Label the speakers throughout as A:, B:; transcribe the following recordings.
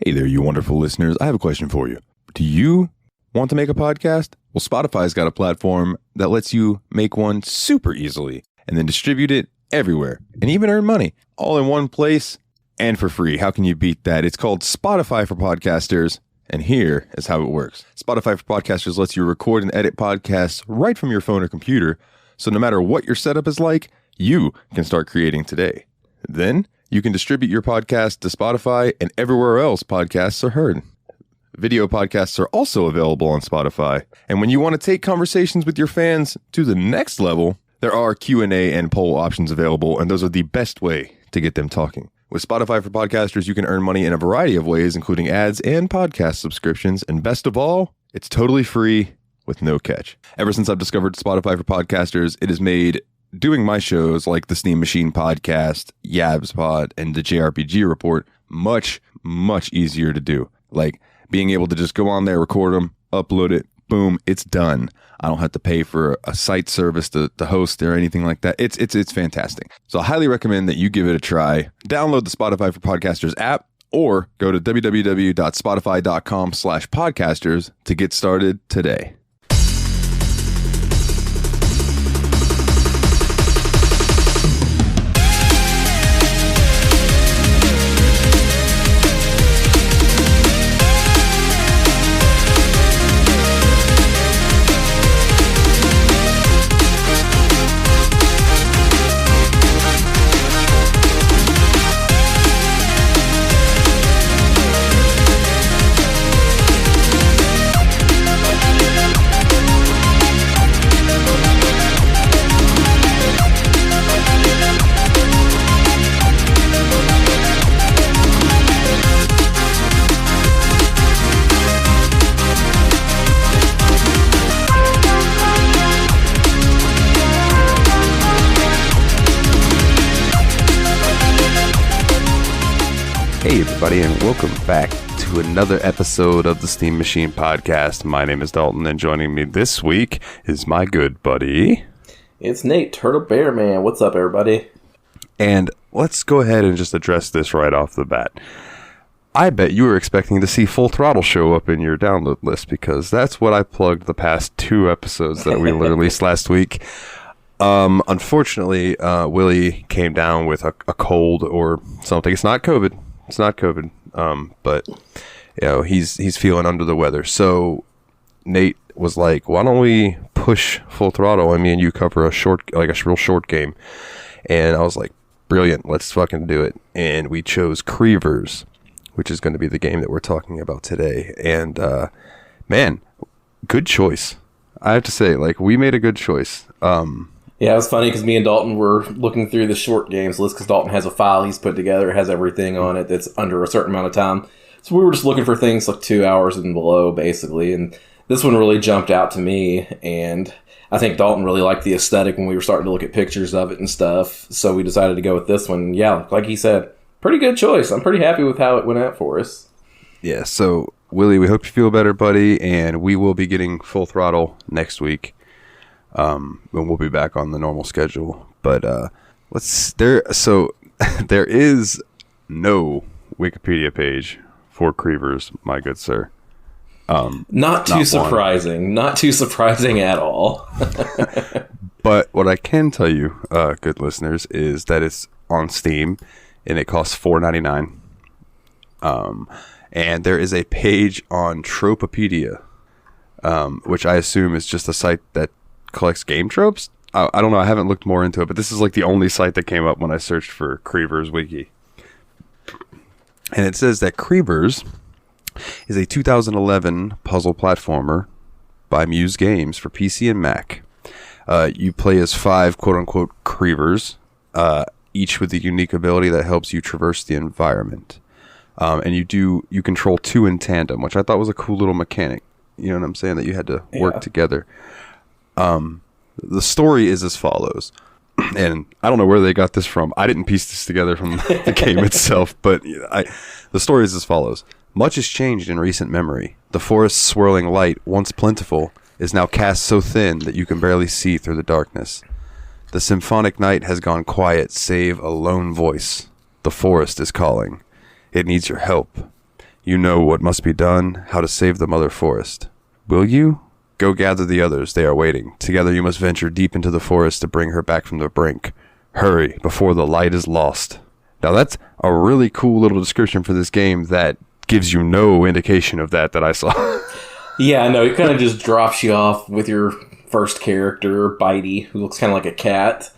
A: Hey there, you wonderful listeners. I have a question for you. Do you want to make a podcast? Well, Spotify's got a platform that lets you make one super easily and then distribute it everywhere and even earn money all in one place and for free. How can you beat that? It's called Spotify for Podcasters. And here is how it works. Spotify for Podcasters lets you record and edit podcasts right from your phone or computer. So no matter what your setup is like, you can start creating today. Then you can distribute your podcast to Spotify and everywhere else podcasts are heard. Video podcasts are also available on Spotify. And when you want to take conversations with your fans to the next level, there are Q&A and poll options available, and those are the best way to get them talking. With Spotify for Podcasters, you can earn money in a variety of ways, including ads and podcast subscriptions. And best of all, it's totally free with no catch. Ever since I've discovered Spotify for Podcasters, it has made doing my shows like the Steam Machine Podcast, Yabs Pod, and the JRPG Report much, much easier to do. Like being able to just go on there, record them, upload it, boom, it's done. I don't have to pay for a site service to host or anything like that. It's fantastic. So I highly recommend that you give it a try. Download the Spotify for Podcasters app or go to www.spotify.com/podcasters to get started today.
B: Hey everybody, and welcome back to another episode of the Steam Machine Podcast. My name is Dalton, and joining me this week is my good buddy.
C: It's Nate, Turtle Bear Man. What's up, everybody?
B: And let's go ahead and just address this right off the bat. I bet you were expecting to see Full Throttle show up in your download list, because that's what I plugged the past 2 episodes that we released last week. Unfortunately, Willie came down with a cold or something. It's not COVID. But you know, he's feeling under the weather. So Nate was like, "Why don't we push Full Throttle? I mean, you cover a real short game." And I was like, "Brilliant! Let's fucking do it." And we chose CreaVures, which is going to be the game that we're talking about today. And man, good choice. I have to say, like, we made a good choice.
C: Yeah, it was funny because me and Dalton were looking through the short games list because Dalton has a file he's put together. It has everything on it that's under a certain amount of time. So we were just looking for things like 2 hours and below, basically. And this one really jumped out to me. And I think Dalton really liked the aesthetic when we were starting to look at pictures of it and stuff. So we decided to go with this one. Yeah, like he said, pretty good choice. I'm pretty happy with how it went out for us.
B: Yeah, so Willie, we hope you feel better, buddy. And we will be getting Full Throttle next week. And we'll be back on the normal schedule, but there is no Wikipedia page for CreaVures, my good sir.
C: Not too surprising at all.
B: But what I can tell you, good listeners, is that it's on Steam and it costs $4.99. And there is a page on Tropopedia, which I assume is just a site that collects game tropes. I don't know. I haven't looked more into it, but this is like the only site that came up when I searched for CreaVures Wiki. And it says that CreaVures is a 2011 puzzle platformer by Muse Games for PC and Mac. You play as 5 quote-unquote CreaVures, each with a unique ability that helps you traverse the environment. And you control 2 in tandem, which I thought was a cool little mechanic. You know what I'm saying? That you had to work together. The story is as follows, and I don't know where they got this from. I didn't piece this together from the game itself, but the story is as follows. Much has changed in recent memory. The forest's swirling light, once plentiful, is now cast so thin that you can barely see through the darkness. The symphonic night has gone quiet, save a lone voice. The forest is calling. It needs your help. You know what must be done, how to save the mother forest. Will you? Go gather the others, they are waiting. Together you must venture deep into the forest to bring her back from the brink. Hurry, before the light is lost. Now that's a really cool little description for this game that gives you no indication of that I saw.
C: Yeah, no, it kind of just drops you off with your first character, Bitey, who looks kind of like a cat,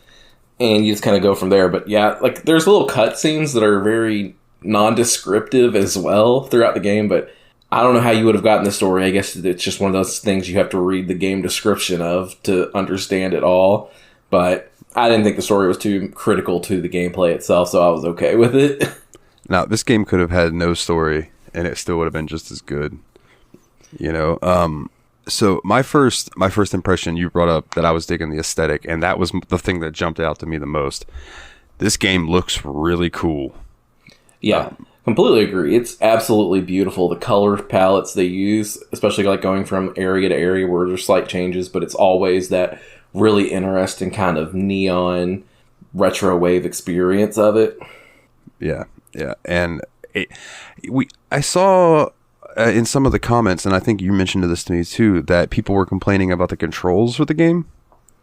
C: and you just kind of go from there. But yeah, like there's little cutscenes that are very non-descriptive as well throughout the game, but I don't know how you would have gotten the story. I guess it's just one of those things you have to read the game description of to understand it all. But I didn't think the story was too critical to the gameplay itself, so I was okay with it.
B: Now, this game could have had no story, and it still would have been just as good. You know, so my first impression, you brought up that I was digging the aesthetic, and that was the thing that jumped out to me the most. This game looks really cool.
C: Yeah, completely agree. It's absolutely beautiful. The color palettes they use, especially like going from area to area where there's slight changes, but it's always that really interesting kind of neon retro wave experience of it.
B: Yeah, and I saw in some of the comments, and I think you mentioned this to me too, that people were complaining about the controls for the game.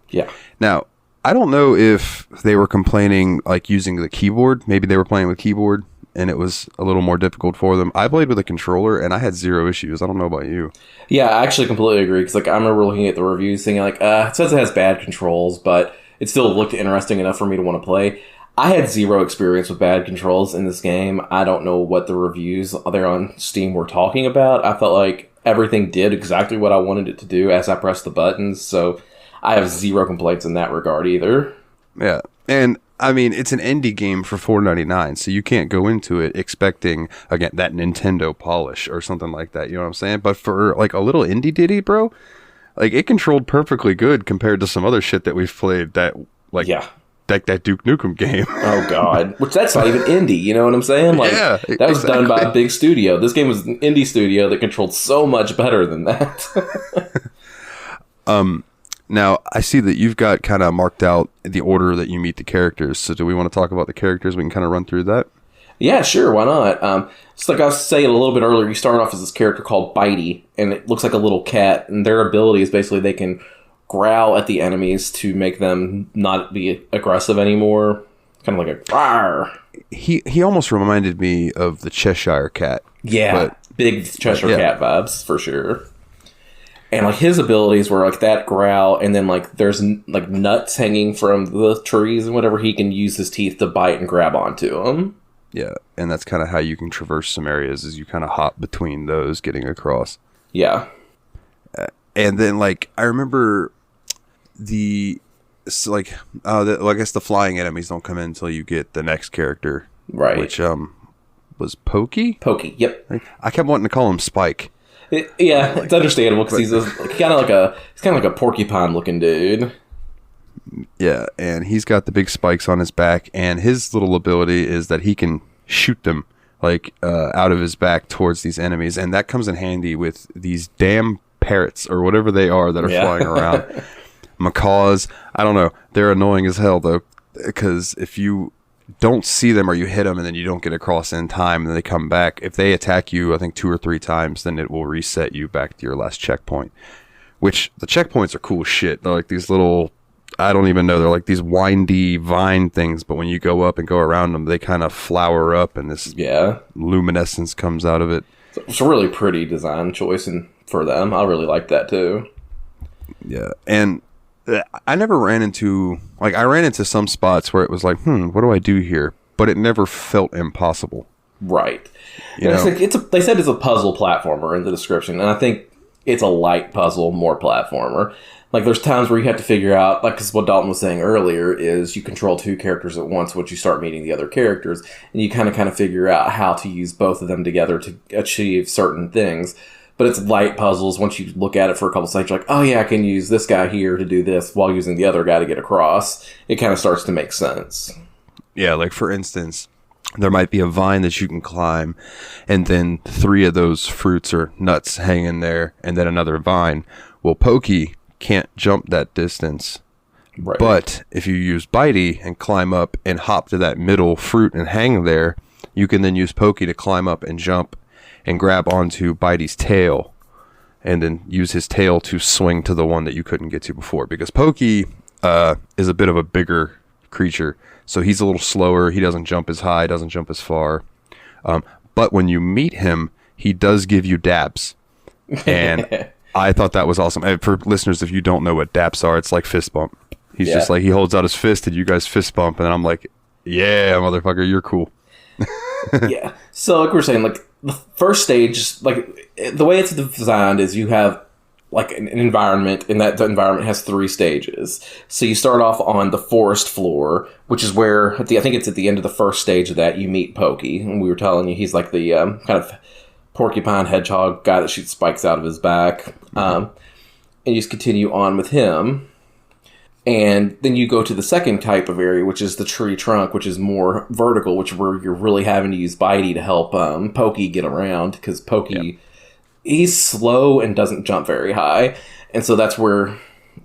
C: Yeah.
B: Now, I don't know if they were complaining like using the keyboard. Maybe they were playing with keyboard and it was a little more difficult for them. I played with a controller and I had zero issues. I don't know about you.
C: Yeah, I actually completely agree. Because like I remember looking at the reviews thinking like, it says it has bad controls, but it still looked interesting enough for me to want to play. I had zero experience with bad controls in this game. I don't know what the reviews there on Steam were talking about. I felt like everything did exactly what I wanted it to do as I pressed the buttons. So I have zero complaints in that regard either.
B: Yeah, and I mean, it's an indie game for $4.99, so you can't go into it expecting, again, that Nintendo polish or something like that, you know what I'm saying? But for, like, a little indie ditty, bro, like, it controlled perfectly good compared to some other shit that we've played that, like,
C: yeah.
B: like that Duke Nukem game.
C: Oh, God. Which, that's not even indie, you know what I'm saying? Like,
B: yeah,
C: that was done by a big studio. This game was an indie studio that controlled so much better than that.
B: Now, I see that you've got kind of marked out the order that you meet the characters. So do we want to talk about the characters? We can kind of run through that.
C: Yeah, sure. Why not? Just like I was saying a little bit earlier, you start off as this character called Bitey, and it looks like a little cat. And their ability is basically they can growl at the enemies to make them not be aggressive anymore. Kind of like a rawr.
B: He almost reminded me of the Cheshire Cat.
C: Yeah, big Cheshire Cat vibes, for sure. And like his abilities were like that growl, and then like there's like nuts hanging from the trees and whatever. He can use his teeth to bite and grab onto them.
B: Yeah, and that's kind of how you can traverse some areas, is you kind of hop between those, getting across.
C: Yeah.
B: And then like I remember I guess the flying enemies don't come in until you get the next character,
C: right?
B: Which was Pokey.
C: Pokey, yep.
B: I kept wanting to call him Spike.
C: It's understandable because he's kind of like a porcupine looking dude.
B: Yeah, and he's got the big spikes on his back, and his little ability is that he can shoot them like out of his back towards these enemies, and that comes in handy with these damn parrots or whatever they are that are flying around. Macaws, I don't know, they're annoying as hell though, because if you don't see them or you hit them and then you don't get across in time and then they come back, if they attack you I think 2 or 3 times, then it will reset you back to your last checkpoint, which the checkpoints are cool as shit. They're like these little, I don't even know, they're like these windy vine things, but when you go up and go around them they kind of flower up and this luminescence comes out of it.
C: It's a really pretty design choice and for them. I really like that too.
B: Yeah, and I never ran into, like, I ran into some spots where it was like, what do I do here? But it never felt impossible.
C: Right. They said it's a puzzle platformer in the description, and I think it's a light puzzle, more platformer. Like, there's times where you have to figure out, like, because what Dalton was saying earlier is you control 2 characters at once once you start meeting the other characters, and you kind of figure out how to use both of them together to achieve certain things. But it's light puzzles. Once you look at it for a couple seconds, you're like, oh yeah, I can use this guy here to do this while using the other guy to get across. It kind of starts to make sense.
B: Yeah, like for instance, there might be a vine that you can climb, and then 3 of those fruits or nuts hanging there, and then another vine. Well, Pokey can't jump that distance.
C: Right.
B: But if you use Bitey and climb up and hop to that middle fruit and hang there, you can then use Pokey to climb up and jump. and grab onto Bitey's tail, and then use his tail to swing to the one that you couldn't get to before. Because Pokey is a bit of a bigger creature, so he's a little slower. He doesn't jump as high, doesn't jump as far. But when you meet him, he does give you dabs. And I thought that was awesome. And for listeners, if you don't know what daps are, it's like fist bump. He's just like, he holds out his fist and you guys fist bump. And I'm like, yeah, motherfucker, you're cool.
C: Yeah. So like we were saying, like the first stage, like the way it's designed is you have like an environment, and that environment has 3 stages. So you start off on the forest floor, which is where I think it's at the end of the first stage of that you meet Pokey, and we were telling you he's like the kind of porcupine hedgehog guy that shoots spikes out of his back. And you just continue on with him. And then you go to the second type of area, which is the tree trunk, which is more vertical, which where you're really having to use Bitey to help Pokey get around, because Pokey, he's slow and doesn't jump very high. And so that's where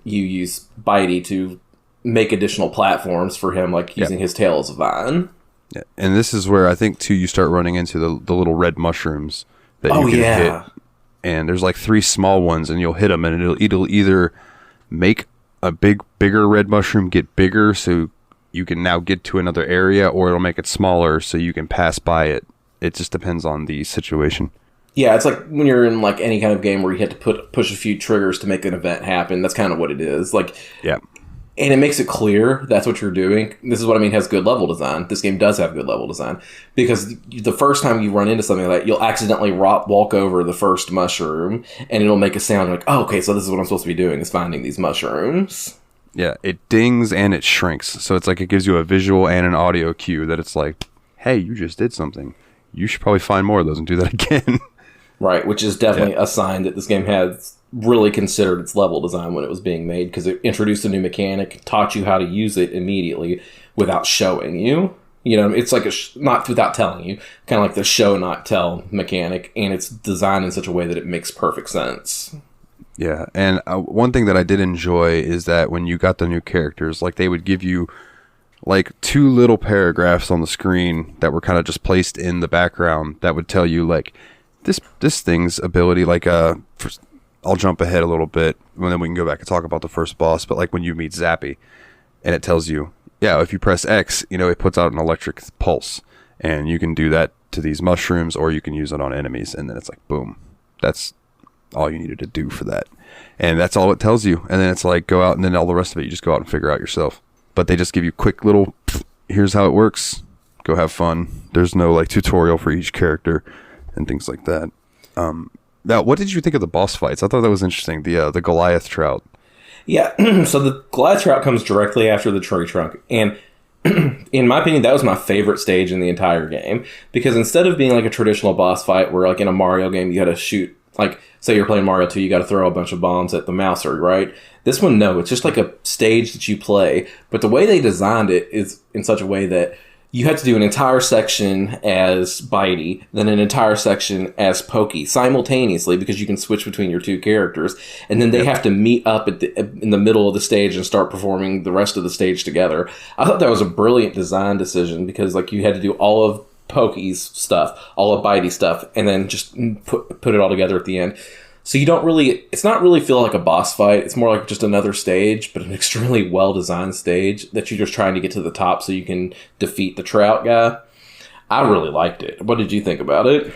C: you use Bitey to make additional platforms for him, like using his tail as a vine.
B: Yeah. And this is where I think, too, you start running into the little red mushrooms that you can hit. And there's like 3 small ones, and you'll hit them, and it'll either make a bigger red mushroom get bigger so you can now get to another area, or it'll make it smaller so you can pass by it. It just depends on the situation.
C: Yeah, it's like when you're in like any kind of game where you have to push a few triggers to make an event happen. That's kind of what it is. Like, yeah. And it makes it clear that's what you're doing. This is what I mean has good level design. This game does have good level design. Because the first time you run into something like that, you'll accidentally walk over the first mushroom, and it'll make a sound like, oh, okay, so this is what I'm supposed to be doing, is finding these mushrooms.
B: Yeah, it dings and it shrinks. So it's like it gives you a visual and an audio cue that it's like, hey, you just did something. You should probably find more of those and do that again.
C: Right, which is definitely a sign that this game has really considered its level design when it was being made, because it introduced a new mechanic, taught you how to use it immediately without showing you. You know, it's like not without telling you, kind of like the show not tell mechanic, and it's designed in such a way that it makes perfect sense.
B: Yeah, and one thing that I did enjoy is that when you got the new characters, like they would give you like 2 little paragraphs on the screen that were kind of just placed in the background that would tell you like this thing's ability, like I'll jump ahead a little bit, and then we can go back and talk about the first boss. But like when you meet Zappy, and it tells you, if you press X, it puts out an electric pulse, and you can do that to these mushrooms, or you can use it on enemies. And then it's like, boom, that's all you needed to do for that, and that's all it tells you. And then it's like, go out, and then all the rest of it you just go out and figure out yourself. But they just give you quick little, here's how it works, go have fun. There's no like tutorial for each character and things like that. Now, what did you think of the boss fights? I thought that was interesting. The Goliath trout.
C: Yeah, so the Goliath trout comes directly after the tree trunk, and in my opinion, that was my favorite stage in the entire game, because instead of being like a traditional boss fight where like in a Mario game you got to shoot, like say you're playing Mario 2, you got to throw a bunch of bombs at the mouser, right? This one, no, it's just like a stage that you play, but the way they designed it is in such a way that you have to do an entire section as Bitey, then an entire section as Pokey simultaneously, because you can switch between your 2 characters, and then they have to meet up in the middle of the stage and start performing the rest of the stage together. I thought that was a brilliant design decision, because like you had to do all of Pokey's stuff, all of Bitey's stuff, and then just put it all together at the end. So it's not really feel like a boss fight. It's more like just another stage, but an extremely well-designed stage that you're just trying to get to the top so you can defeat the trout guy. I really liked it. What did you think about it?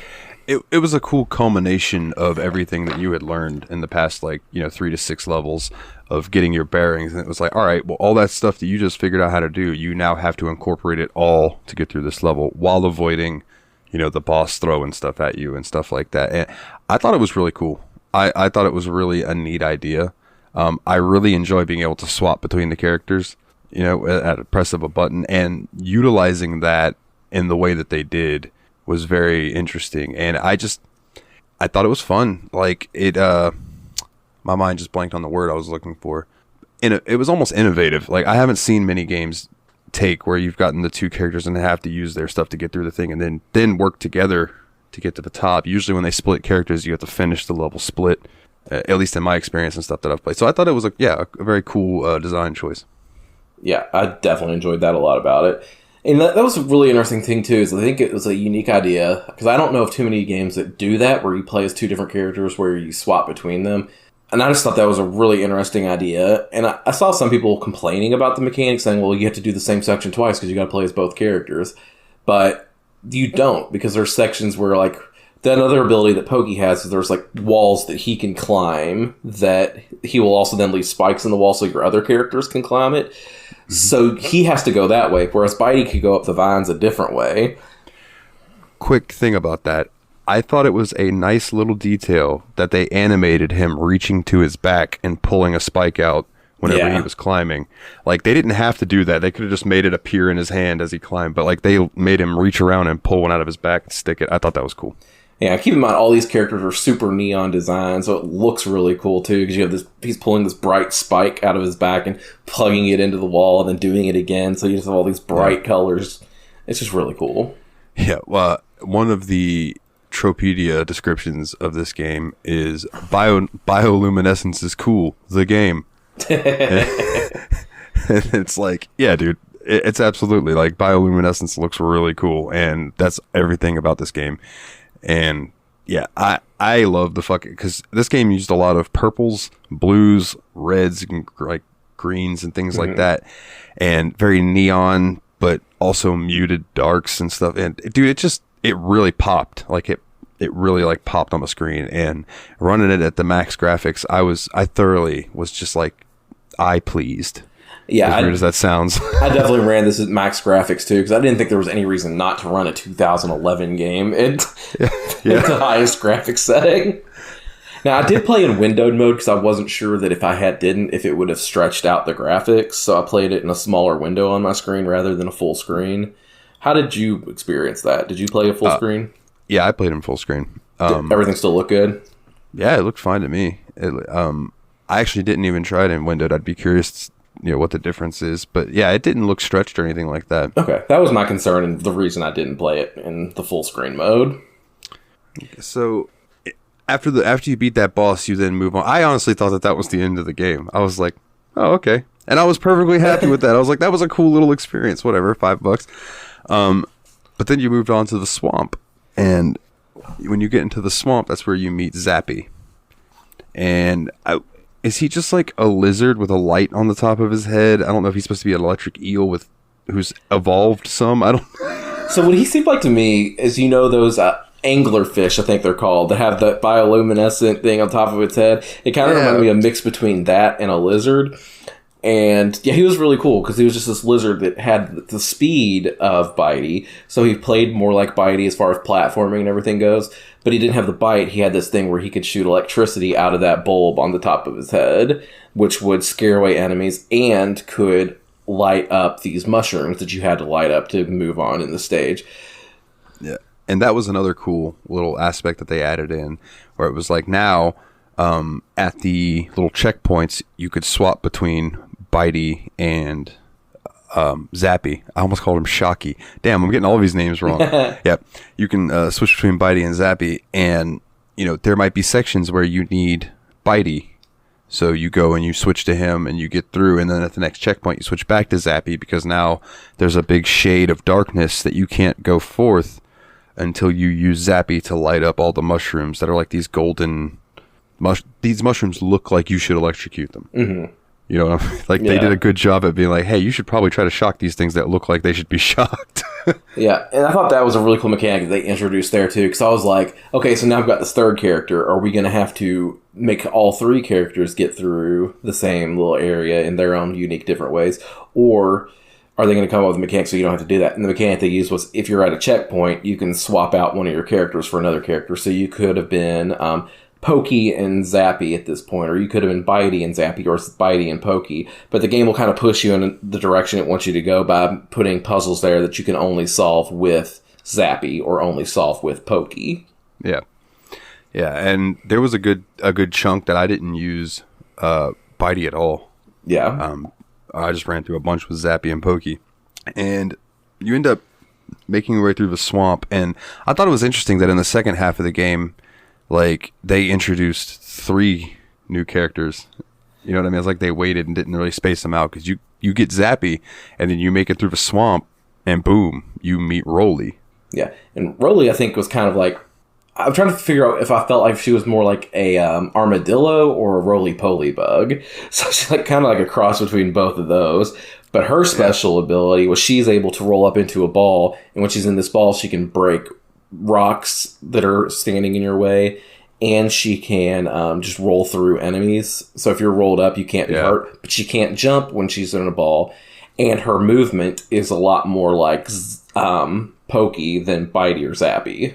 B: It was a cool culmination of everything that you had learned in the past, 3 to 6 levels of getting your bearings. And it was like, all right, well, all that stuff that you just figured out how to do, you now have to incorporate it all to get through this level while avoiding, the boss throwing stuff at you and stuff like that. And I thought it was really cool. I thought it was really a neat idea. I really enjoy being able to swap between the characters, at a press of a button, and utilizing that in the way that they did was very interesting. And I thought it was fun. Like my mind just blanked on the word I was looking for. And it was almost innovative. Like I haven't seen many games take where you've gotten the 2 characters and they have to use their stuff to get through the thing, and then work together to get to the top. Usually when they split characters, you have to finish the level split, at least in my experience and stuff that I've played. So I thought it was a very cool design choice.
C: Yeah, I definitely enjoyed that a lot about it. And that was a really interesting thing, too, is I think it was a unique idea, because I don't know of too many games that do that, where you play as two different characters, where you swap between them. And I just thought that was a really interesting idea. And I saw some people complaining about the mechanics, saying, well, you have to do the same section twice, because you got to play as both characters. But you don't, because there's sections where, like, the other ability that Pokey has is there's, like, walls that he can climb that he will also then leave spikes in the wall so your other characters can climb it. So he has to go that way, whereas Bitey could go up the vines a different way.
B: Quick thing about that. I thought it was a nice little detail that they animated him reaching to his back and pulling a spike out whenever he was climbing. Like, they didn't have to do that. They could have just made it appear in his hand as he climbed, but like they made him reach around and pull one out of his back and stick it. I thought that was cool.
C: Yeah, keep in mind, all these characters are super neon design, so it looks really cool, too, because you have this, he's pulling this bright spike out of his back and plugging it into the wall and then doing it again, so you just have all these bright colors. It's just really cool.
B: Yeah, well, one of the Tropedia descriptions of this game is bioluminescence is cool, the game. And it's like, yeah, dude, it's absolutely, like, bioluminescence looks really cool, and that's everything about this game. And yeah, I love the fucking, because this game used a lot of purples, blues, reds, and like greens and things like that, and very neon, but also muted darks and stuff. And dude, it really popped. Like it really like popped on the screen. And running it at the max graphics, I thoroughly was just like eye pleased.
C: Yeah,
B: as weird as that sounds.
C: I definitely ran this at max graphics too, because I didn't think there was any reason not to run a 2011 game at the highest graphics setting. Now, I did play in windowed mode because I wasn't sure that if it would have stretched out the graphics, so I played it in a smaller window on my screen rather than a full screen. How did you experience that? Did you play a full screen?
B: Yeah, I played in full screen.
C: Did everything still look good?
B: Yeah, it looked fine to me. I actually didn't even try it in windowed. I'd be curious what the difference is, but yeah, it didn't look stretched or anything like that.
C: Okay, that was my concern and the reason I didn't play it in the full screen mode.
B: So after you beat that boss, you then move on. I honestly thought that was the end of the game. I was like, oh, okay, and I was perfectly happy with that. I was like, that was a cool little experience, whatever, $5. But then you moved on to the swamp, and when you get into the swamp, that's where you meet Zappy. And is he just like a lizard with a light on the top of his head? I don't know if he's supposed to be an electric eel who's evolved some. I don't.
C: So what he seemed like to me is, those anglerfish, I think they're called, that have that bioluminescent thing on top of its head. It kind of reminded me of a mix between that and a lizard. And yeah, he was really cool because he was just this lizard that had the speed of Bitey. So he played more like Bitey as far as platforming and everything goes. But he didn't have the bite. He had this thing where he could shoot electricity out of that bulb on the top of his head, which would scare away enemies and could light up these mushrooms that you had to light up to move on in the stage.
B: Yeah. And that was another cool little aspect that they added in, where it was like now at the little checkpoints, you could swap between Bitey and Zappy. I almost called him Shocky. Damn, I'm getting all of these names wrong. Yeah, you can switch between Bitey and Zappy, and there might be sections where you need Bitey, so you go and you switch to him and you get through, and then at the next checkpoint you switch back to Zappy because now there's a big shade of darkness that you can't go forth until you use Zappy to light up all the mushrooms that are like these golden. These mushrooms look like you should electrocute them. Mm-hmm. You know, like they did a good job at being like, hey, you should probably try to shock these things that look like they should be shocked.
C: Yeah, and I thought that was a really cool mechanic that they introduced there too, because I was like, okay, so now I've got this third character. Are we going to have to make all three characters get through the same little area in their own unique different ways? Or are they going to come up with a mechanic so you don't have to do that? And the mechanic they used was, if you're at a checkpoint, you can swap out one of your characters for another character. So you could have been Pokey and Zappy at this point, or you could have been Bitey and Zappy, or Bitey and Pokey. But the game will kind of push you in the direction it wants you to go by putting puzzles there that you can only solve with Zappy or only solve with Pokey.
B: Yeah, yeah, and there was a good chunk that I didn't use Bitey at all.
C: Yeah,
B: I just ran through a bunch with Zappy and Pokey, and you end up making your way through the swamp. And I thought it was interesting that in the second half of the game, like, they introduced 3 new characters. You know what I mean? It's like they waited and didn't really space them out, because you get Zappy, and then you make it through the swamp, and boom, you meet Rolly.
C: Yeah, and Rolly, I think, was kind of like, I'm trying to figure out if I felt like she was more like a armadillo or a roly-poly bug. So she's like kind of like a cross between both of those. But her special ability was she's able to roll up into a ball, and when she's in this ball, she can break rocks that are standing in your way, and she can just roll through enemies. So if you're rolled up, you can't be hurt, but she can't jump when she's in a ball. And her movement is a lot more like pokey than bitey or zappy.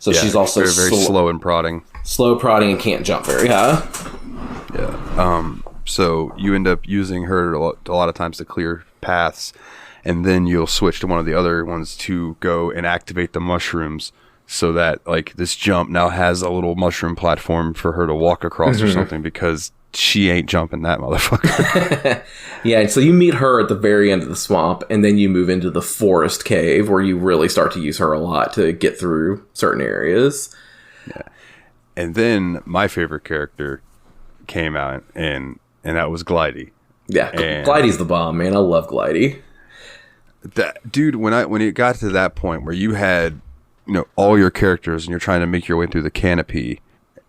C: So she's also
B: very slow and prodding.
C: Slow prodding and can't jump very high.
B: Yeah. So you end up using her a lot of times to clear paths, and then you'll switch to one of the other ones to go and activate the mushrooms, so that like this jump now has a little mushroom platform for her to walk across or something, because she ain't jumping that motherfucker.
C: Yeah, and so you meet her at the very end of the swamp, and then you move into the forest cave where you really start to use her a lot to get through certain areas.
B: Yeah. And then my favorite character came out, and that was Glidey.
C: Yeah, Glidey's the bomb, man. I love Glidey.
B: That dude, when it got to that point where you had, all your characters and you're trying to make your way through the canopy,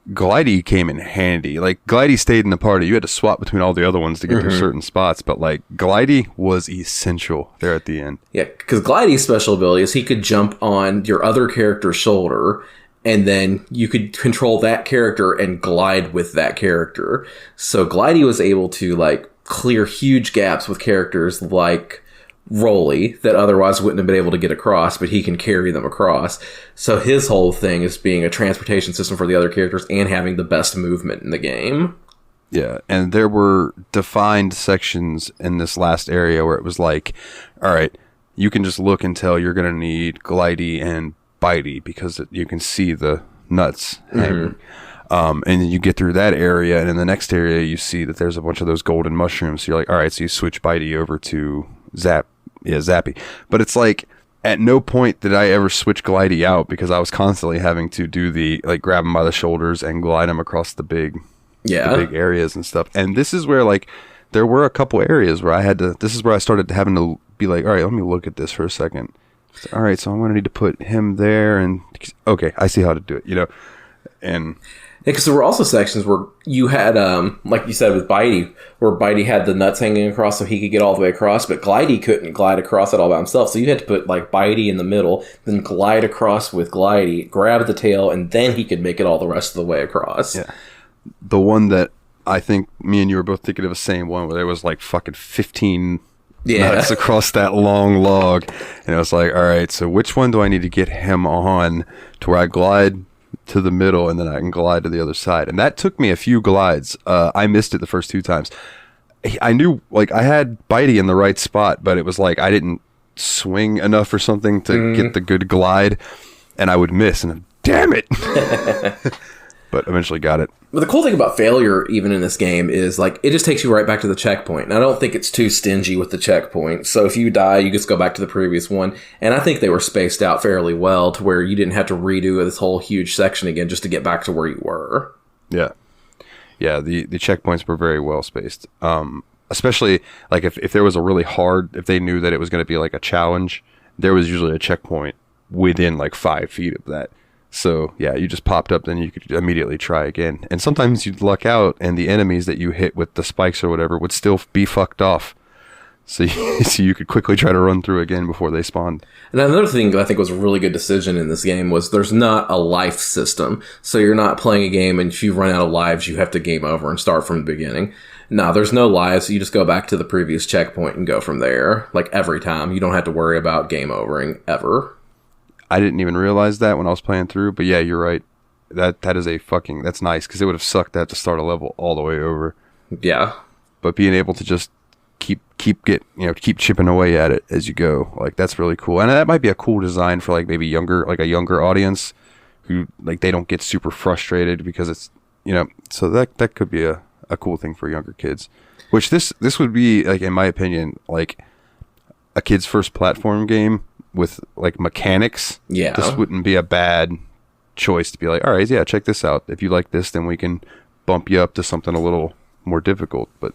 B: Glidey came in handy. Like, Glidey stayed in the party. You had to swap between all the other ones to get to certain spots, but like Glidey was essential there at the end.
C: Yeah, because Glidey's special ability is he could jump on your other character's shoulder, and then you could control that character and glide with that character. So Glidey was able to like clear huge gaps with characters like Rolly that otherwise wouldn't have been able to get across, but he can carry them across. So his whole thing is being a transportation system for the other characters and having the best movement in the game.
B: Yeah, and there were defined sections in this last area where it was like, all right, you can just look and tell you're going to need Glidey and Bitey because you can see the nuts hanging. And then you get through that area, and in the next area you see that there's a bunch of those golden mushrooms. So you're like, all right, so you switch Bitey over to Zappy. But it's like, at no point did I ever switch Glidey out because I was constantly having to do the, like, grab him by the shoulders and glide him across the big areas and stuff. And this is where, like, there were a couple areas where this is where I started having to be like, all right, let me look at this for a second. All right, so I'm going to need to put him there, and okay, I see how to do it, and...
C: Because there were also sections where you had, like you said with Bitey, where Bitey had the nuts hanging across so he could get all the way across, but Glidey couldn't glide across it all by himself. So you had to put like Bitey in the middle, then glide across with Glidey, grab the tail, and then he could make it all the rest of the way across.
B: Yeah. The one that I think me and you were both thinking of the same one, where there was like fucking 15 nuts across that long log. And I was like, all right, so which one do I need to get him on to where I glide to the middle and then I can glide to the other side? And that took me a few glides. I missed it the first 2 times. I knew, like, I had Bitey in the right spot, but it was like I didn't swing enough or something to get the good glide, and I would miss, and damn it. But eventually got it.
C: But the cool thing about failure, even in this game, is like it just takes you right back to the checkpoint. And I don't think it's too stingy with the checkpoint. So if you die, you just go back to the previous one. And I think they were spaced out fairly well to where you didn't have to redo this whole huge section again just to get back to where you were.
B: Yeah. Yeah, the checkpoints were very well spaced. Especially like if there was a really hard, if they knew that it was going to be like a challenge, there was usually a checkpoint within like 5 feet of that. So, yeah, you just popped up, then you could immediately try again. And sometimes you'd luck out, and the enemies that you hit with the spikes or whatever would still be fucked off. So you could quickly try to run through again before they spawned. And
C: another thing that I think was a really good decision in this game was there's not a life system. So you're not playing a game, and if you run out of lives, you have to game over and start from the beginning. No, there's no lives. So you just go back to the previous checkpoint and go from there. Like, every time. You don't have to worry about game overing ever.
B: I didn't even realize that when I was playing through, but yeah, you're right. That is that's nice, because it would have sucked to have to start a level all the way over.
C: Yeah.
B: But being able to just keep chipping away at it as you go, like, that's really cool. And that might be a cool design for like maybe a younger audience who, like, they don't get super frustrated because it's, so that could be a cool thing for younger kids. Which this would be, like, in my opinion, like a kid's first platform game with like mechanics.
C: Yeah,
B: this wouldn't be a bad choice to be like, all right, yeah, check this out. If you like this, then we can bump you up to something a little more difficult. But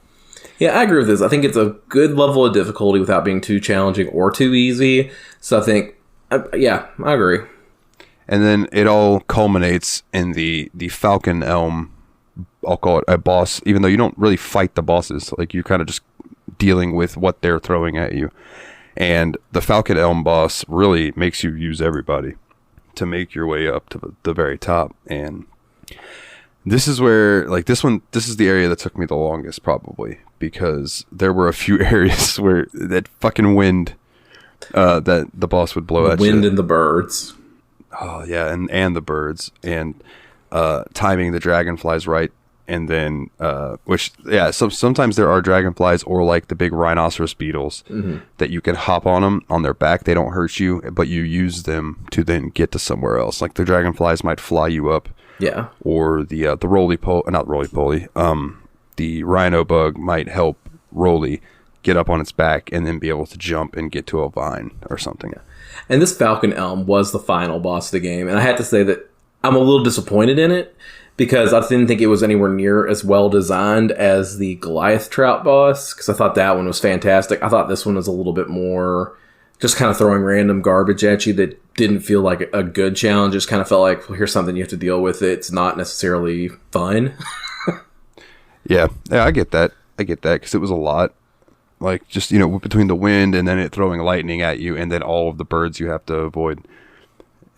C: Yeah, I agree with this. I think it's a good level of difficulty without being too challenging or too easy. So I think, yeah, I agree.
B: And then it all culminates in the Falcon Elm, I'll call it a boss, even though you don't really fight the bosses. Like, you're kind of just dealing with what they're throwing at you. And the Falcon Elm boss really makes you use everybody to make your way up to the very top. And this is where, like, this is the area that took me the longest, probably, because there were a few areas where that fucking wind that the boss would blow at you.
C: The wind and the birds.
B: Oh, yeah, and the birds, and timing the dragonflies right, and then, sometimes there are dragonflies or, like, the big rhinoceros beetles that you can hop on them, on their back. They don't hurt you, but you use them to then get to somewhere else. Like, the dragonflies might fly you up.
C: Yeah.
B: Or the the rhino bug might help Roly get up on its back and then be able to jump and get to a vine or something.
C: Yeah. And this Falcon Elm was the final boss of the game. And I have to say that I'm a little disappointed in it because I didn't think it was anywhere near as well designed as the Goliath Trout boss, because I thought that one was fantastic. I thought this one was a little bit more just kind of throwing random garbage at you that didn't feel like a good challenge. Just kind of felt like, well, here's something you have to deal with. It's not necessarily fun.
B: Yeah, I get that. Because it was a lot. Like, just, between the wind and then it throwing lightning at you and then all of the birds you have to avoid.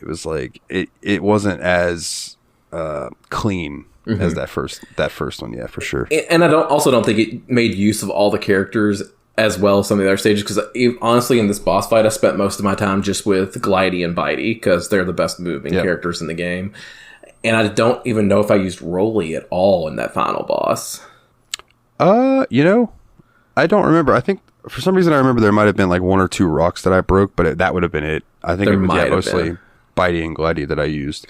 B: It was like, it wasn't as clean as that first one. Yeah, for sure.
C: And I don't think it made use of all the characters as well as some of the other stages, because honestly, in this boss fight, I spent most of my time just with Glidey and Bitey, because they're the best moving characters in the game. And I don't even know if I used Roly at all in that final boss.
B: I don't remember. I think, for some reason, I remember there might have been like one or two rocks that I broke, but that would have been it. I think it was mostly Bitey and Glidey that I used.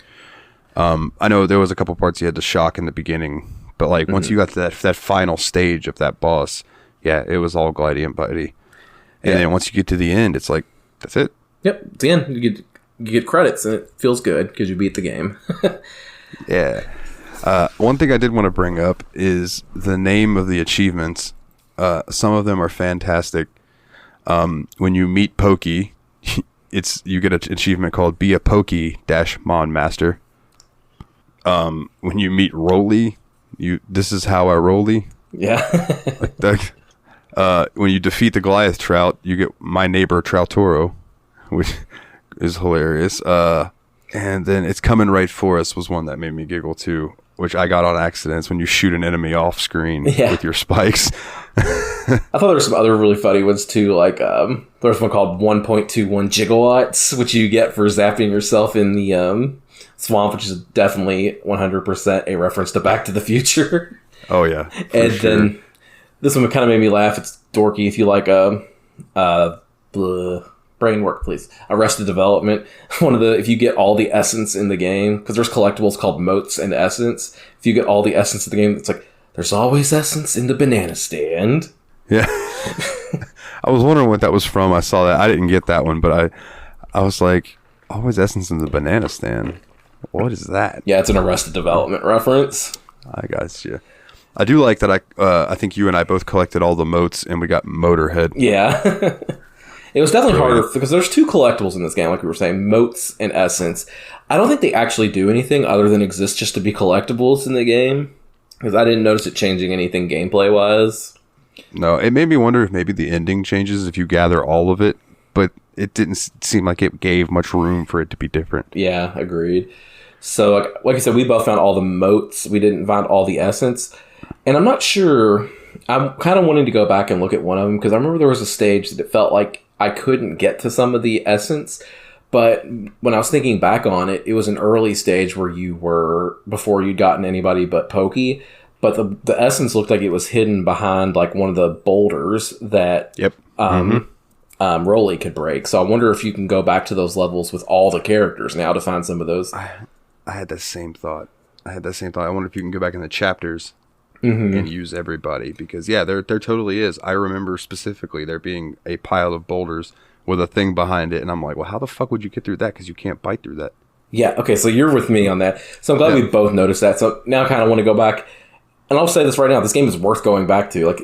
B: I know there was a couple parts you had to shock in the beginning, but like once you got to that final stage of that boss, yeah, it was all Glidey and Bitey. And then once you get to the end, it's like, that's it. Yep,
C: it's the end. You get credits, and it feels good because you beat the game.
B: Yeah. One thing I did want to bring up is the name of the achievements. Some of them are fantastic. When you meet Pokey, you get an achievement called Be a Pokey-Mon Master. When you meet Roly, this is how I Roly.
C: Yeah.
B: When you defeat the Goliath Trout, you get My Neighbor Troutoro, which is hilarious. And then It's Coming Right For Us was one that made me giggle too, which I got on accidents when you shoot an enemy off screen with your spikes.
C: I thought there were some other really funny ones too, like there's one called 1.21 gigawatts, which you get for zapping yourself in the swamp, which is definitely 100% a reference to Back to the Future.
B: Oh yeah.
C: Then this one kind of made me laugh. It's dorky. If you like brain work, please. Arrested Development. If you get all the essence in the game, because there's collectibles called motes and essence. If you get all the essence of the game, it's like, there's always essence in the banana stand.
B: Yeah. I was wondering what that was from. I saw that. I didn't get that one, but I was like, always essence in the banana stand. What is that?
C: Yeah, it's an Arrested Development reference.
B: I got you. I do like that I think you and I both collected all the motes and we got Motorhead.
C: Yeah. It was definitely harder because there's two collectibles in this game, like we were saying, motes and essence. I don't think they actually do anything other than exist just to be collectibles in the game, because I didn't notice it changing anything gameplay-wise.
B: No, it made me wonder if maybe the ending changes if you gather all of it, but it didn't seem like it gave much room for it to be different.
C: Yeah, agreed. So, like I said, we both found all the motes. We didn't find all the essence. And I'm not sure. I'm kind of wanting to go back and look at one of them, because I remember there was a stage that it felt like I couldn't get to some of the essence. But when I was thinking back on it, it was an early stage where you were, before you'd gotten anybody but Pokey. But the essence looked like it was hidden behind like one of the boulders that Roly could break. So I wonder if you can go back to those levels with all the characters now to find some of those.
B: I had the same thought. I wonder if you can go back in the chapters and use everybody, because there totally is. I remember specifically there being a pile of boulders with a thing behind it, and I'm like, well, how the fuck would you get through that? Because you can't bite through that.
C: Yeah, okay, so you're with me on that. So I'm glad we both noticed that. So now I kind of want to go back, and I'll say this right now, this game is worth going back to. Like,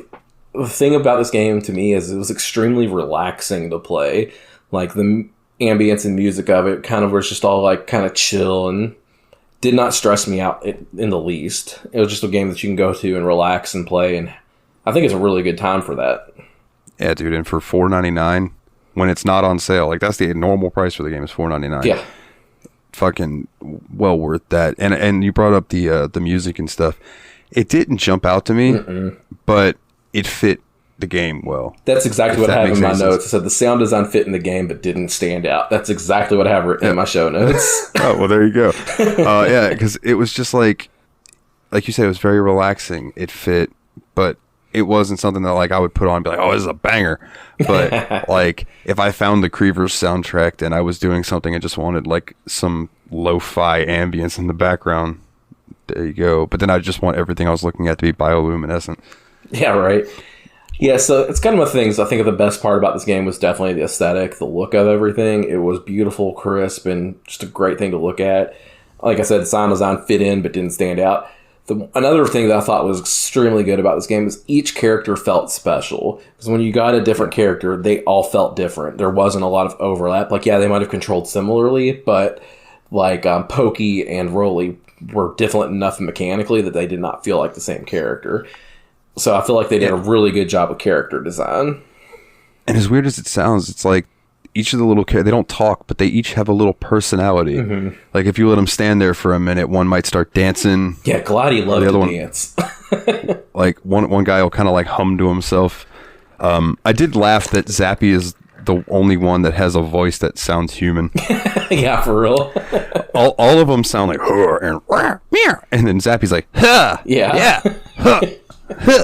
C: the thing about this game to me is it was extremely relaxing to play. Like the ambience and music of it kind of was just all like kind of chill and did not stress me out in the least. It was just a game that you can go to and relax and play, and I think it's a really good time for that.
B: Yeah, dude, and for $4.99 when it's not on sale, like that's the normal price for the game is $4.99.
C: Yeah.
B: Fucking well worth that. And you brought up the music and stuff. It didn't jump out to me, but it fit the game well.
C: That's exactly what I have in my notes. It said the sound design fit in the game but didn't stand out. That's exactly what I have written in my show notes.
B: Oh, well, there you go. Yeah, because it was just like you said, it was very relaxing. It fit, but it wasn't something that like I would put on and be like, oh, this is a banger. But like if I found the CreaVures soundtrack and I was doing something and just wanted like some lo-fi ambience in the background, there you go. But then I just want everything I was looking at to be bioluminescent.
C: Yeah, right. Yeah, so it's kind of a thing. So I think the best part about this game was definitely the aesthetic, the look of everything. It was beautiful, crisp, and just a great thing to look at. Like I said, sound design fit in but didn't stand out. Another thing that I thought was extremely good about this game is each character felt special. Because when you got a different character, they all felt different. There wasn't a lot of overlap. Like, yeah, they might have controlled similarly, but like Pokey and Rolly were different enough mechanically that they did not feel like the same character. So I feel like they did a really good job of character design.
B: And as weird as it sounds, it's like each of the little characters, they don't talk, but they each have a little personality. Mm-hmm. Like if you let them stand there for a minute, one might start dancing.
C: Yeah, Glady loved to dance.
B: Like one guy will kind of like hum to himself. I did laugh that Zappy is the only one that has a voice that sounds human.
C: Yeah, for real.
B: all of them sound like and meow, and then Zappy's like ha, yeah, huh, huh.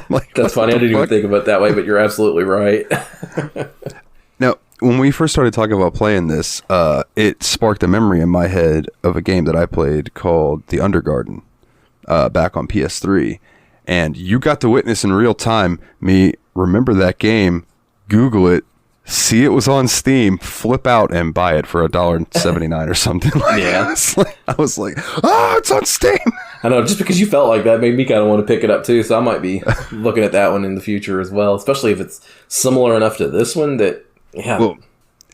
B: Like,
C: that's funny. I didn't even think of it that way, but you're absolutely right.
B: Now, when we first started talking about playing this, it sparked a memory in my head of a game that I played called The Undergarden back on PS3. And you got to witness in real time me remember that game, Google it, see it was on Steam, flip out and buy it for $1.79 or something.
C: Yeah.
B: I was like, oh, it's on Steam.
C: I know, just because you felt like that made me kind of want to pick it up too, so I might be looking at that one in the future as well, especially if it's similar enough to this one that, yeah.
B: Well,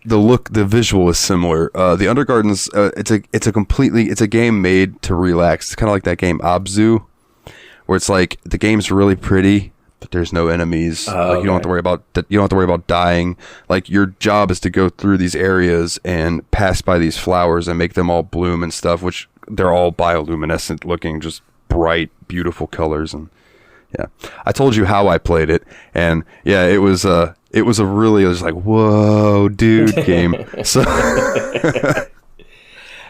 B: the visual is similar. The Undergarden's, it's a game made to relax. It's kind of like that game Abzu, where it's like the game's really pretty, but there's no enemies. You don't have to worry about dying. Like your job is to go through these areas and pass by these flowers and make them all bloom and stuff, which they're all bioluminescent looking, just bright, beautiful colors. And yeah, I told you how I played it, and yeah, it was like, whoa, dude game. So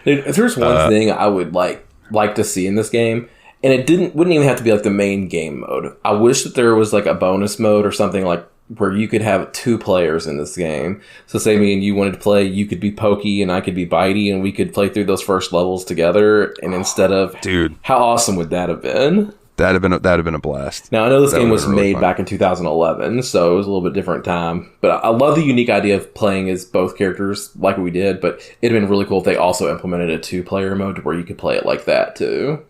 C: if there's one thing I would like to see in this game, and wouldn't even have to be like the main game mode. I wish that there was like a bonus mode or something like where you could have 2 players in this game. So say me and you wanted to play, you could be Pokey and I could be Bitey, and we could play through those first levels together. And instead of,
B: dude,
C: how awesome would that have been?
B: That'd have been a blast.
C: Now I know this game was really made back in 2011, so it was a little bit different time. But I love the unique idea of playing as both characters like we did. But it'd have been really cool if they also implemented a 2-player mode where you could play it like that too.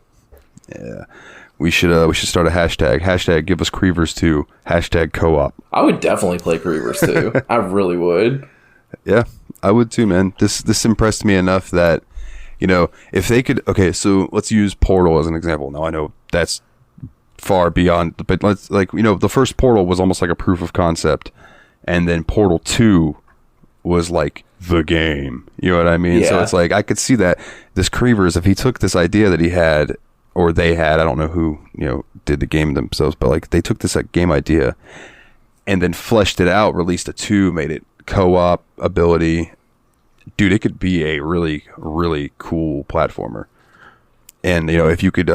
B: Yeah. We should start a hashtag. Hashtag give us CreaVures 2. Hashtag co-op.
C: I would definitely play CreaVures 2. I really would.
B: Yeah, I would too, man. This impressed me enough that, you know, if they could... Okay, so let's use Portal as an example. Now, I know that's far beyond... But let's, like, you know, the first Portal was almost like a proof of concept. And then Portal 2 was like the game. You know what I mean?
C: Yeah.
B: So it's like, I could see that this CreaVures, if he took this idea that he had... or they had, I don't know who, you know, did the game themselves, but like they took this game idea and then fleshed it out, released a 2, made it co-op ability. Dude, it could be a really, really cool platformer. And, you know, if you could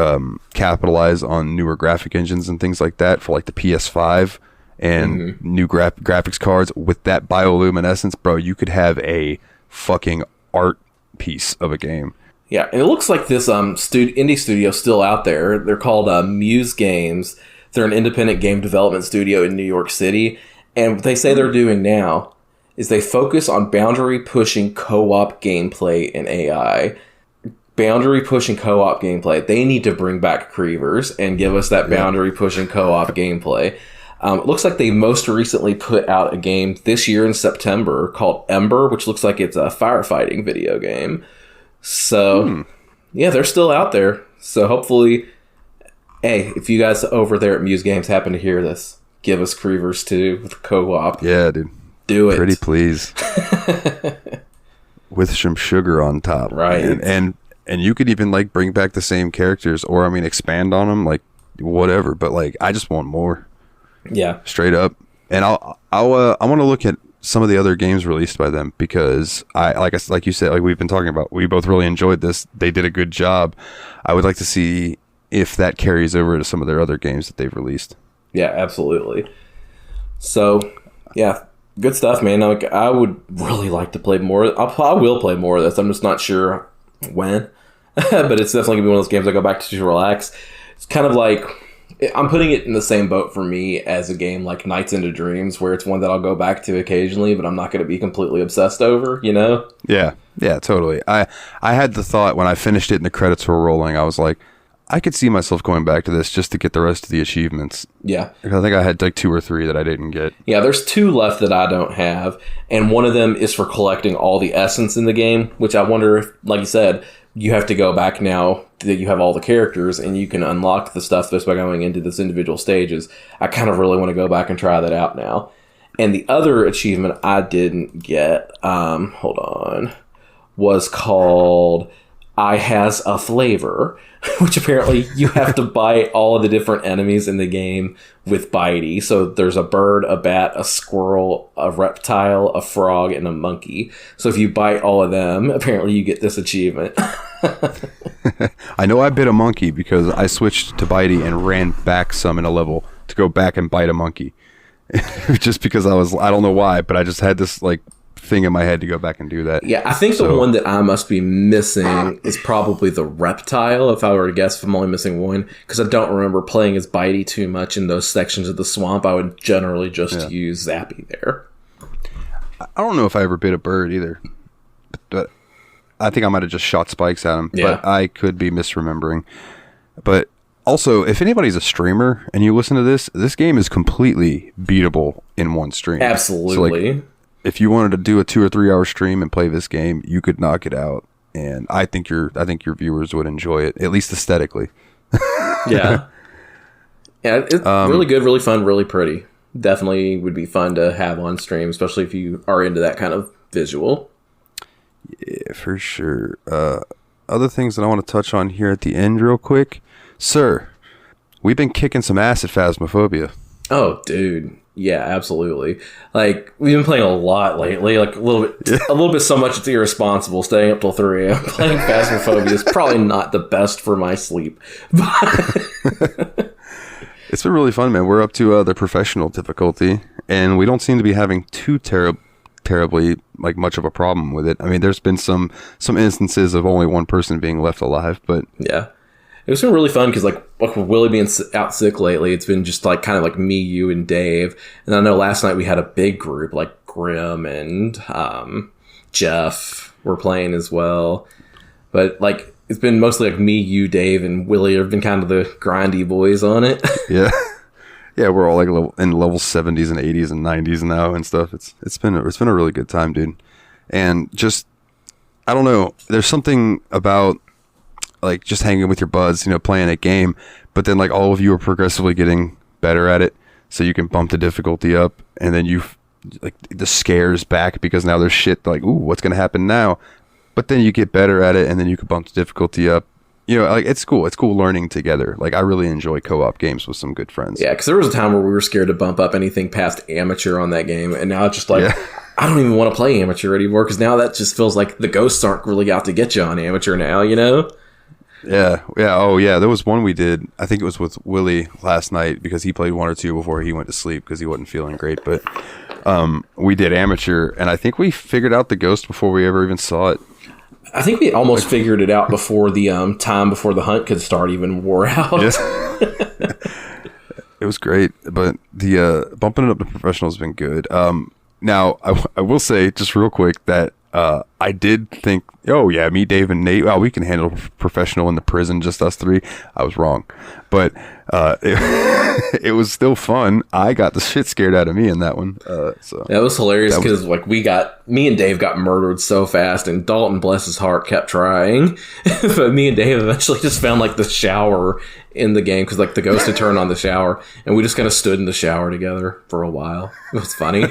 B: capitalize on newer graphic engines and things like that for like the PS5 and new graphics cards with that bioluminescence, bro, you could have a fucking art piece of a game.
C: Yeah, and it looks like this indie studio is still out there. They're called Muse Games. They're an independent game development studio in New York City. And what they say they're doing now is they focus on boundary-pushing co-op gameplay and AI. boundary pushing co-op gameplay. They need to bring back CreaVures and give us that boundary pushing co-op gameplay. It looks like they most recently put out a game this year in September called Ember, which looks like it's a firefighting video game. So, yeah, they're still out there. So hopefully, hey, if you guys over there at Muse Games happen to hear this, give us CreaVures 2 with co-op.
B: Yeah, dude.
C: Do it.
B: Pretty please. With some sugar on top.
C: Right.
B: And you could even like bring back the same characters or, I mean, expand on them, like whatever. But like, I just want more.
C: Yeah.
B: Straight up. And I want to look at some of the other games released by them because like you said, like we've been talking about, we both really enjoyed this. They did a good job. I would like to see if that carries over to some of their other games that they've released.
C: Yeah, absolutely. So, yeah, good stuff, man. Like, I would really like to play more. I will play more of this. I'm just not sure when. But it's definitely going to be one of those games I go back to relax. It's kind of like, I'm putting it in the same boat for me as a game like Nights into Dreams, where it's one that I'll go back to occasionally, but I'm not going to be completely obsessed over, you know?
B: Yeah, totally. I had the thought when I finished it and the credits were rolling, I was like, I could see myself going back to this just to get the rest of the achievements. Yeah. I think I had like 2 or 3 that I didn't get.
C: Yeah, there's 2 left that I don't have, and one of them is for collecting all the essence in the game, which I wonder if, like you said, you have to go back now that you have all the characters and you can unlock the stuff just by going into this individual stages. I kind of really want to go back and try that out now. And the other achievement I didn't get, was called I Has a Flavor, which apparently you have to bite all of the different enemies in the game with bitey. So there's a bird, a bat, a squirrel, a reptile, a frog, and a monkey. So if you bite all of them, apparently you get this achievement.
B: I know I bit a monkey because I switched to bitey and ran back some in a level to go back and bite a monkey. Just because I don't know why, but I just had this like thing in my head to go back and do that.
C: Yeah, I think the one that I must be missing is probably the reptile, if I were to guess, if I'm only missing one, because I don't remember playing as bitey too much in those sections of the swamp. I would generally just use Zappy there.
B: I don't know if I ever bit a bird either, but I think I might have just shot spikes at him, but I could be misremembering. But also, if anybody's a streamer and you listen to this game is completely beatable in one stream.
C: Absolutely.
B: So like, if you wanted to do a 2 or 3 hour stream and play this game, you could knock it out, and I think your viewers would enjoy it, at least aesthetically.
C: Yeah, it's really good, really fun, really pretty. Definitely would be fun to have on stream, especially if you are into that kind of visual.
B: Yeah, for sure. Other things that I want to touch on here at the end, real quick, sir. We've been kicking some ass at Phasmophobia.
C: Oh, dude. Yeah, absolutely. Like, we've been playing a lot lately, like a little bit so much it's irresponsible staying up till 3 a.m. Playing Phasmophobia is probably not the best for my sleep.
B: It's been really fun, man. We're up to the professional difficulty, and we don't seem to be having too terribly like much of a problem with it. I mean, there's been some instances of only one person being left alive, but
C: yeah. It was been really fun because, like with Willie being out sick lately, it's been just like kind of like me, you, and Dave. And I know last night we had a big group, like Grim and Jeff were playing as well. But like it's been mostly like me, you, Dave, and Willie have been kind of the grindy boys on it.
B: Yeah, we're all like in level 70s and 80s and 90s now and stuff. It's been a really good time, dude. And just I don't know, there's something about like just hanging with your buds, playing a game, but then like all of you are progressively getting better at it, so you can bump the difficulty up, and then you like the scares back because now there's shit like, ooh, what's gonna happen now? But then you get better at it, and then you can bump the difficulty up. Like it's cool learning together. Like I really enjoy co-op games with some good friends.
C: Yeah, because there was a time where we were scared to bump up anything past amateur on that game, and now it's just like I don't even want to play amateur anymore because now that just feels like the ghosts aren't really out to get you on amateur now,
B: Yeah. Oh, yeah. There was one we did. I think it was with Willie last night because he played 1 or 2 before he went to sleep because he wasn't feeling great. But we did amateur, and I think we figured out the ghost before we ever even saw it.
C: I think we almost figured it out before the time before the hunt could start even wore out.
B: It was great, but the bumping it up to professional has been good. Now, I will say just real quick that I did think, oh yeah, me, Dave, and Nate, well, we can handle professional in the prison, just us three. I was wrong, but it was still fun. I got the shit scared out of me in that one. So
C: that was hilarious because like me and Dave got murdered so fast, and Dalton, bless his heart, kept trying, but me and Dave eventually just found like the shower in the game because like the ghost had turned on the shower, and we just kind of stood in the shower together for a while. It was funny.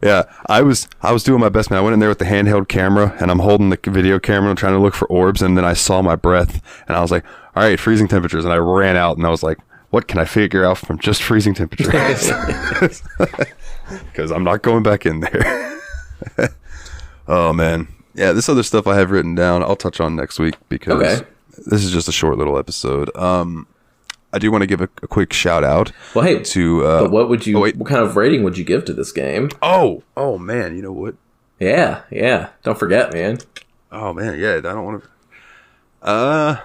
B: Yeah, I was doing my best, man. I went in there with the handheld camera, and I'm holding the video camera and trying to look for orbs, and then I saw my breath, and I was like, all right, freezing temperatures, and I ran out, and I was like, what can I figure out from just freezing temperatures? Because I'm not going back in there. Oh, man. Yeah, this other stuff I have written down, I'll touch on next week, because this is just a short little episode. I do want to give a quick shout out.
C: Well, hey,
B: to
C: but what would you? What kind of rating would you give to this game?
B: Oh man, you know what?
C: Yeah. Don't forget, man.
B: Oh man, yeah. I don't want to. I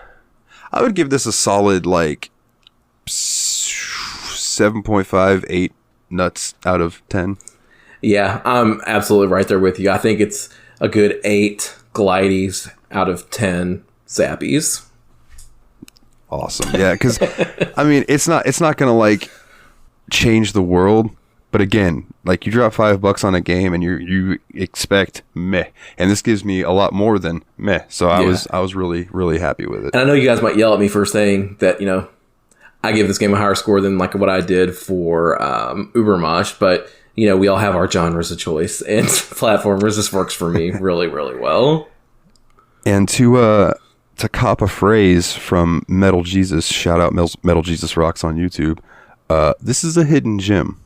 B: would give this a solid like 7.5, 8 nuts out of 10.
C: Yeah, I'm absolutely right there with you. I think it's a good 8 glidies out of 10 zappies.
B: Awesome. Yeah, because I mean, it's not gonna like change the world, but again, like you drop $5 on a game and you expect meh, and this gives me a lot more than meh. So I was really happy with it.
C: And I know you guys might yell at me for saying that, you know, I give this game a higher score than like what I did for Ubermosh, but you know, we all have our genres of choice, and platformers, this works for me really well.
B: And to cop a phrase from Metal Jesus, shout out Metal Jesus Rocks on YouTube. This is a hidden gem,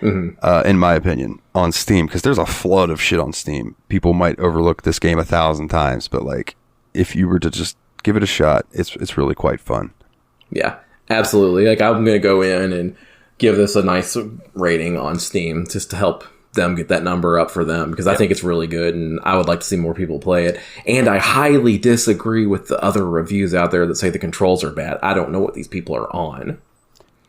B: in my opinion, on Steam, because there's a flood of shit on Steam. People might overlook this game 1,000 times, but like, if you were to just give it a shot, it's really quite fun.
C: Yeah, absolutely. Like, I'm gonna go in and give this a nice rating on Steam just to help them get that number up for them, because I think it's really good, and I would like to see more people play it. And I highly disagree with the other reviews out there that say the controls are bad. I don't know what these people are on.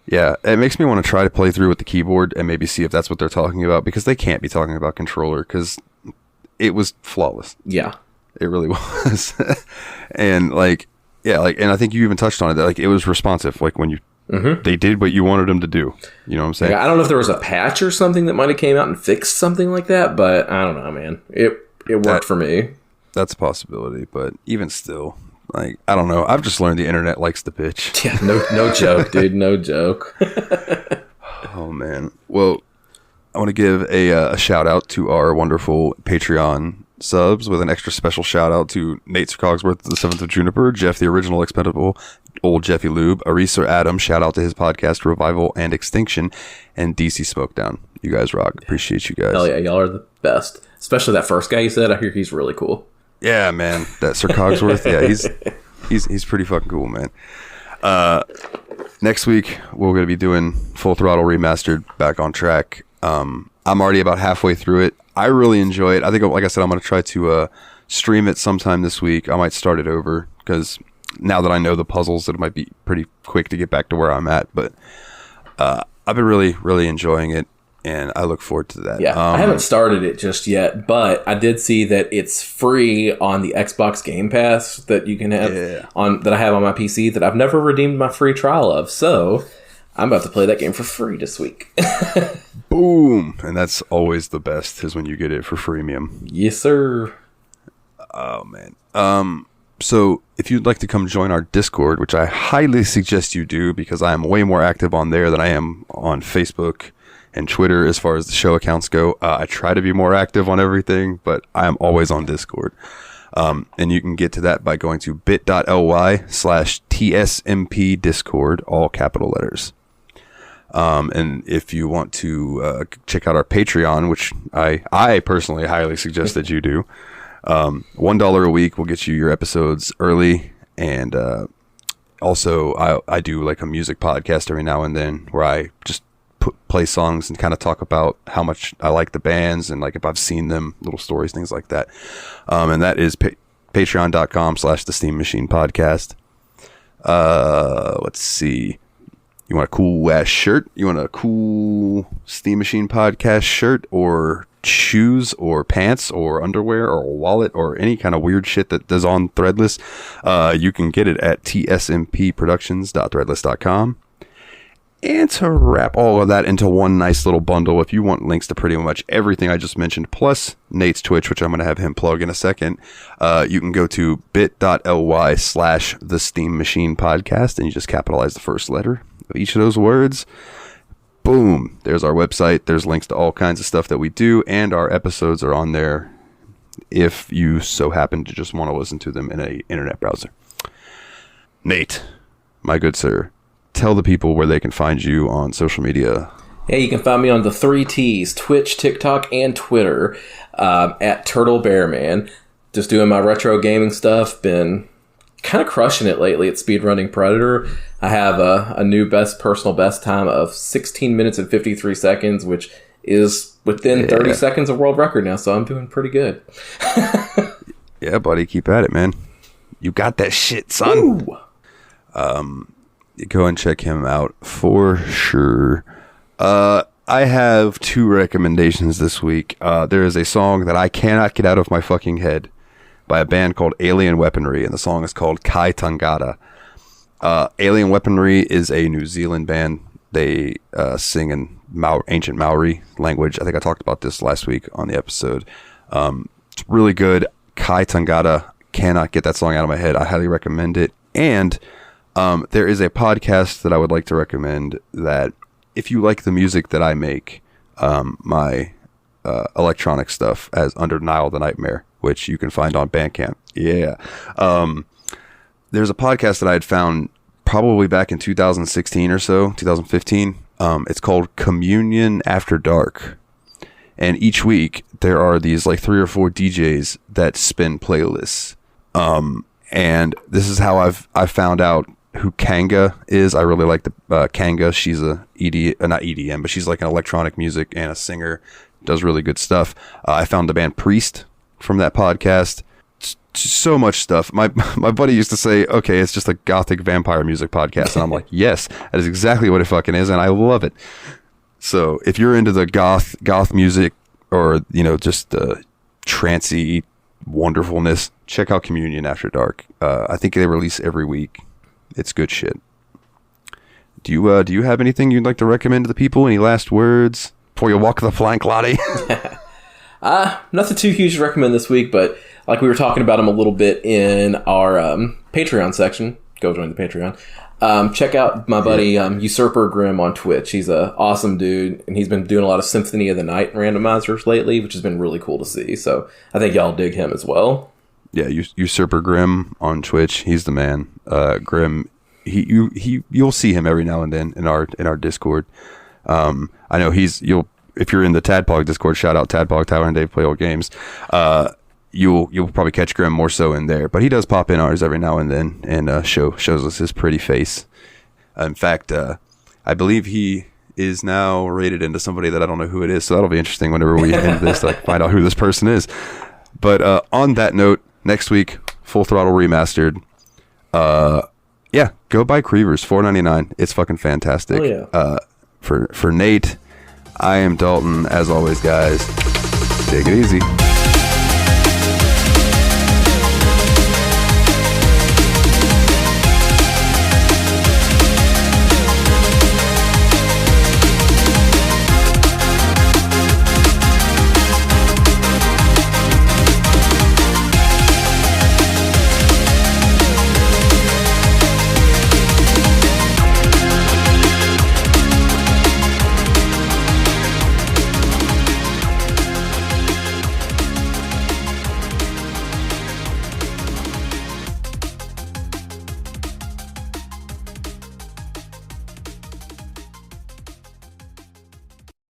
B: Yeah, it makes me want to try to play through with the keyboard and maybe see if that's what they're talking about, because they can't be talking about controller, because it was flawless.
C: Yeah,
B: it really was. And like, yeah, like, and I think you even touched on it, that like it was responsive, like when you they did what you wanted them to do. You know what I'm saying?
C: Yeah, I don't know if there was a patch or something that might have came out and fixed something like that, but I don't know, man. It worked for me. That's
B: a possibility, but even still, like, I don't know. I've just learned the internet likes to bitch.
C: Yeah, no joke, dude. No joke.
B: Oh, man. Well, I want to give a shout out to our wonderful Patreon subs, with an extra special shout out to Nate Cogsworth, the 7th of Juniper, Jeff the Original Expendable, Old Jeffy Lube, Arisa Adam, shout out to his podcast Revival and Extinction, and DC Smokedown. You guys rock. Appreciate you guys.
C: Hell yeah, y'all are the best. Especially that first guy you said. I hear he's really cool.
B: Yeah, man. That Sir Cogsworth. Yeah, he's pretty fucking cool, man. Next week we're going to be doing Full Throttle Remastered, Back on Track. I'm already about halfway through it. I really enjoy it. I think, like I said, I'm going to try to stream it sometime this week. I might start it over, because now that I know the puzzles, it might be pretty quick to get back to where I'm at. But I've been really enjoying it, and I look forward to that.
C: Yeah, I haven't started it just yet, but I did see that it's free on the Xbox Game Pass that you can have on that I have on my PC that I've never redeemed my free trial of. So I'm about to play that game for free this week.
B: Boom! And that's always the best, is when you get it for freemium.
C: Yes, sir.
B: Oh, man. So if you'd like to come join our Discord, which I highly suggest you do, because I am way more active on there than I am on Facebook and Twitter as far as the show accounts go. I try to be more active on everything, but I am always on Discord. And you can get to that by going to bit.ly/TSMP Discord, all capital letters. And if you want to check out our Patreon, which I personally highly suggest that you do, $1 a week will get you your episodes early. And also I do like a music podcast every now and then, where I just play songs and kind of talk about how much I like the bands, and like if I've seen them, little stories, things like that. And that is patreon.com/the Steam Machine Podcast. Let's see. You want a cool ass shirt? You want a cool Steam Machine Podcast shirt, or shoes or pants or underwear or a wallet or any kind of weird shit that is on Threadless, you can get it at tsmpproductions.threadless.com. And to wrap all of that into one nice little bundle, if you want links to pretty much everything I just mentioned, plus Nate's Twitch, which I'm going to have him plug in a second, you can go to bit.ly/the Steam Machine Podcast, and you just capitalize the first letter of each of those words. Boom. There's our website. There's links to all kinds of stuff that we do, and our episodes are on there if you so happen to just want to listen to them in an internet browser. Nate, my good sir, tell the people where they can find you on social media.
C: Hey, you can find me on the 3 T's, Twitch, TikTok, and Twitter, at Turtle Bearman. Just doing my retro gaming stuff. Been kind of crushing it lately at Speedrunning Predator. I have a new personal best time of 16 minutes and 53 seconds, which is within 30 seconds of world record now, so I'm doing pretty good.
B: Yeah, buddy, keep at it, man. You got that shit, son.
C: Ooh.
B: Go and check him out for sure. I have 2 recommendations this week. There is a song that I cannot get out of my fucking head by a band called Alien Weaponry, and the song is called Kai Tangata. Alien Weaponry is a New Zealand band. They sing in ancient Maori language. I think I talked about this last week on the episode. It's really good. Kai Tangata, cannot get that song out of my head. I highly recommend it. And there is a podcast that I would like to recommend that if you like the music that I make, my electronic stuff as Under Nile the Nightmare, which you can find on Bandcamp. Yeah. There's a podcast that I had found probably back in 2016 or so, 2015. It's called Communion After Dark. And each week there are these like 3 or 4 DJs that spin playlists. And this is how I've found out who Kanga is. I really like the Kanga. She's not EDM, but she's like an electronic music and a singer. Does really good stuff. I found the band Priest from that podcast. So much stuff. My buddy used to say, okay, it's just a gothic vampire music podcast. And I'm like, yes, that is exactly what it fucking is. And I love it. So if you're into the goth music or, just the trancy wonderfulness, check out Communion After Dark. I think they release every week. It's good shit. Do you have anything you'd like to recommend to the people? Any last words before you walk the plank, Lottie?
C: Nothing too huge to recommend this week, but like we were talking about them a little bit in our Patreon section. Go join the Patreon. Check out my buddy Usurper Grimm on Twitch. He's an awesome dude, and he's been doing a lot of Symphony of the Night randomizers lately, which has been really cool to see. So I think y'all dig him as well.
B: Yeah, Usurper Grimm on Twitch. He's the man. Grimm, you'll see him every now and then in our Discord. I know if you're in the Tadpog Discord, shout out Tadpog, Tyler and Dave Play Old Games. You'll probably catch Grimm more so in there, but he does pop in ours every now and then and shows us his pretty face. In fact, I believe he is now rated into somebody that I don't know who it is, so that'll be interesting whenever we end this to find out who this person is. But on that note, next week, Full Throttle Remastered. Yeah, go buy CreaVures, $4.99. It's fucking fantastic.
C: Oh, yeah.
B: For Nate, I am Dalton. As always, guys, take it easy.